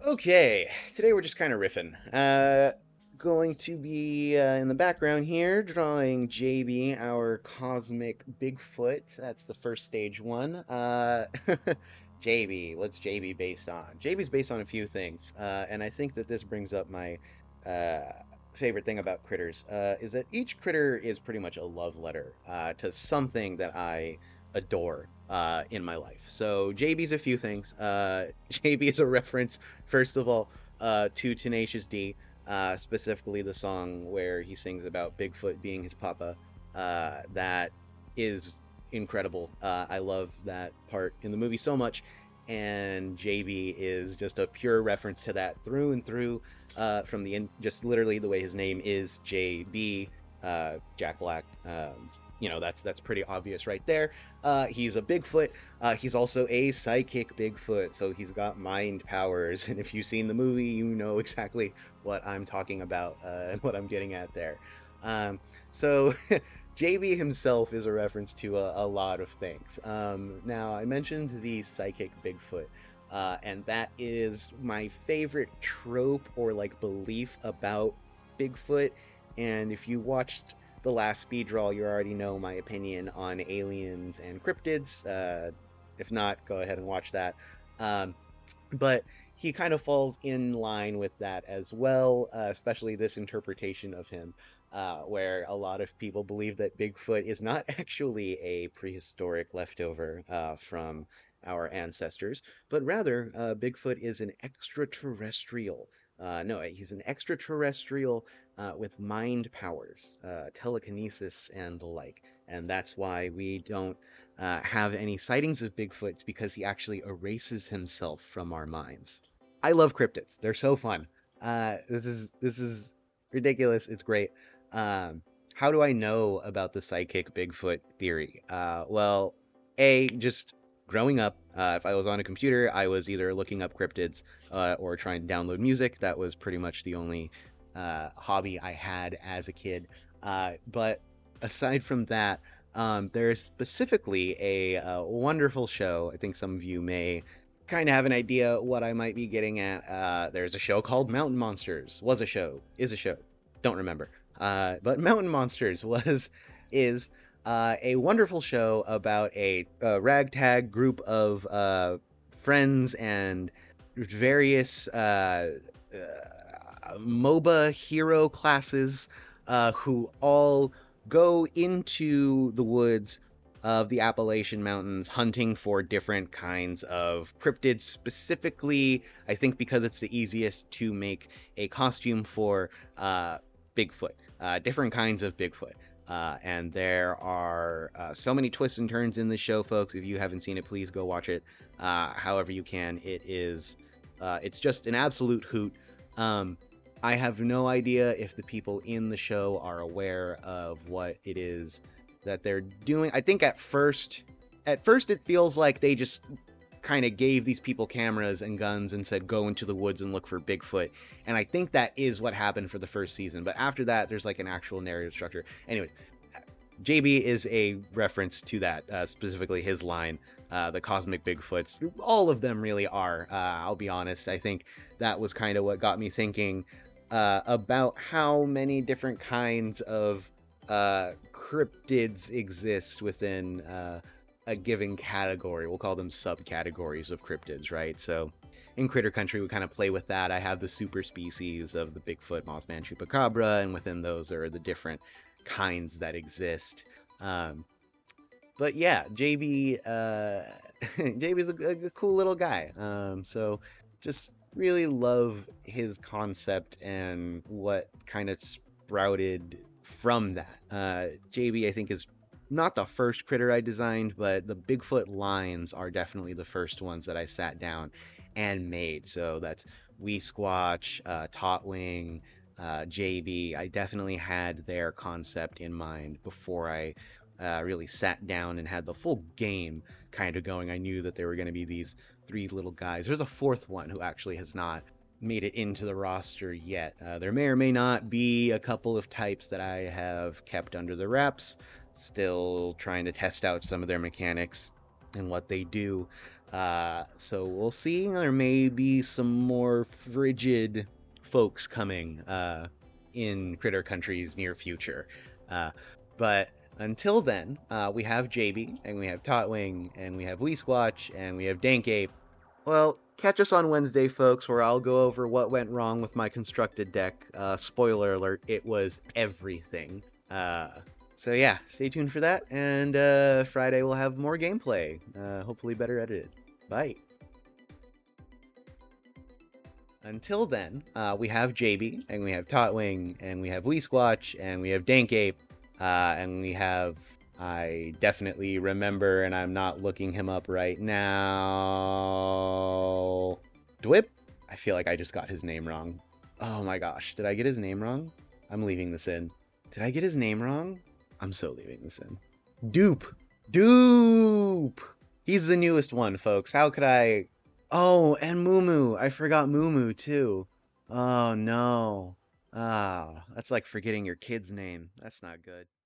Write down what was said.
Okay, today we're just kind of riffing. Going to be in the background here drawing Jayby, our cosmic Bigfoot. That's the first stage one. Jayby, what's Jayby based on? Jayby's based on a few things, and I think that this brings up my uh, favorite thing about critters, is that each critter is pretty much a love letter to something that I adore in my life. So JB's a few things. JB is a reference, first of all, to Tenacious D, specifically the song where he sings about Bigfoot being his papa. That is incredible. I love that part in the movie so much. And JB is just a pure reference to that through and through, from just literally the way his name is JB, Jack Black. That's pretty obvious right there. He's a Bigfoot. He's also a psychic Bigfoot, so he's got mind powers. And if you've seen the movie, you know exactly what I'm talking about and what I'm getting at there. So JB himself is a reference to a lot of things. Now, I mentioned the psychic Bigfoot. And that is my favorite trope or like belief about Bigfoot. And if you watched the last speed draw, you already know my opinion on aliens and cryptids. If not, go ahead and watch that. Um, but he kind of falls in line with that as well, especially this interpretation of him, where a lot of people believe that Bigfoot is not actually a prehistoric leftover from our ancestors, but rather Bigfoot is an extraterrestrial. No, he's an extraterrestrial with mind powers, telekinesis, and the like. And that's why we don't have any sightings of Bigfoot, because he actually erases himself from our minds. I love cryptids. They're so fun. This is ridiculous. It's great. How do I know about the psychic Bigfoot theory? Well, just growing up, if I was on a computer, I was either looking up cryptids or trying to download music. That was pretty much the only hobby I had as a kid. But aside from that, there's specifically a wonderful show. I think some of you may kind of have an idea what I might be getting at. There's a show called Mountain Monsters. Was a show, is a show. Don't remember. But Mountain Monsters is a wonderful show about a ragtag group of friends and various MOBA hero classes who all go into the woods of the Appalachian Mountains hunting for different kinds of cryptids. Specifically, I think because it's the easiest to make a costume for Bigfoot, different kinds of Bigfoot. And there are so many twists and turns in the show, folks. If you haven't seen it, please go watch it. However you can. It's just an absolute hoot. Um, I have no idea if the people in the show are aware of what it is that they're doing. I think at first it feels like they just kind of gave these people cameras and guns and said go into the woods and look for Bigfoot. And I think that is what happened for the first season. But after that, there's like an actual narrative structure. Anyway, JB is a reference to that, specifically his line, the cosmic Bigfoots. All of them really are. I'll be honest. I think that was kind of what got me thinking about how many different kinds of cryptids exist within a given category. We'll call them subcategories of cryptids, right? So in Critter Country, we kind of play with that. I have the super species of the Bigfoot, Mothman, Chupacabra, and within those are the different kinds that exist. But yeah, JB, JB's a cool little guy. So just really love his concept and what kind of sprouted from that. JB, I think, is not the first critter I designed, but the Bigfoot lines are definitely the first ones that I sat down and made. So that's Wee Squatch, Totwing, JB. I definitely had their concept in mind before I really sat down and had the full game kind of going. I knew that there were going to be these three little guys. There's a fourth one who actually has not made it into the roster yet. There may or may not be a couple of types that I have kept under the wraps, still trying to test out some of their mechanics and what they do. So we'll see. There may be some more frigid folks coming in Critter Country's near future. Uh, but until then, we have Jayby, and we have Totwing, and we have Weesquatch, and we have Dankape. Well, catch us on Wednesday, folks, where I'll go over what went wrong with my constructed deck. Spoiler alert, it was everything. Uh, so yeah, stay tuned for that, and Friday we'll have more gameplay, hopefully better edited. Bye. Until then, we have Jayby, and we have Totwing, and we have Weesquatch, and we have Dankape, and we have. I definitely remember, and I'm not looking him up right now. Dwip? I feel like I just got his name wrong. Oh my gosh, did I get his name wrong? I'm leaving this in. Did I get his name wrong? I'm so leaving this in. Dupe! Dupe! He's the newest one, folks. How could I? Oh, and Moo. I forgot Moo too. Oh no. Ah, that's like forgetting your kid's name. That's not good.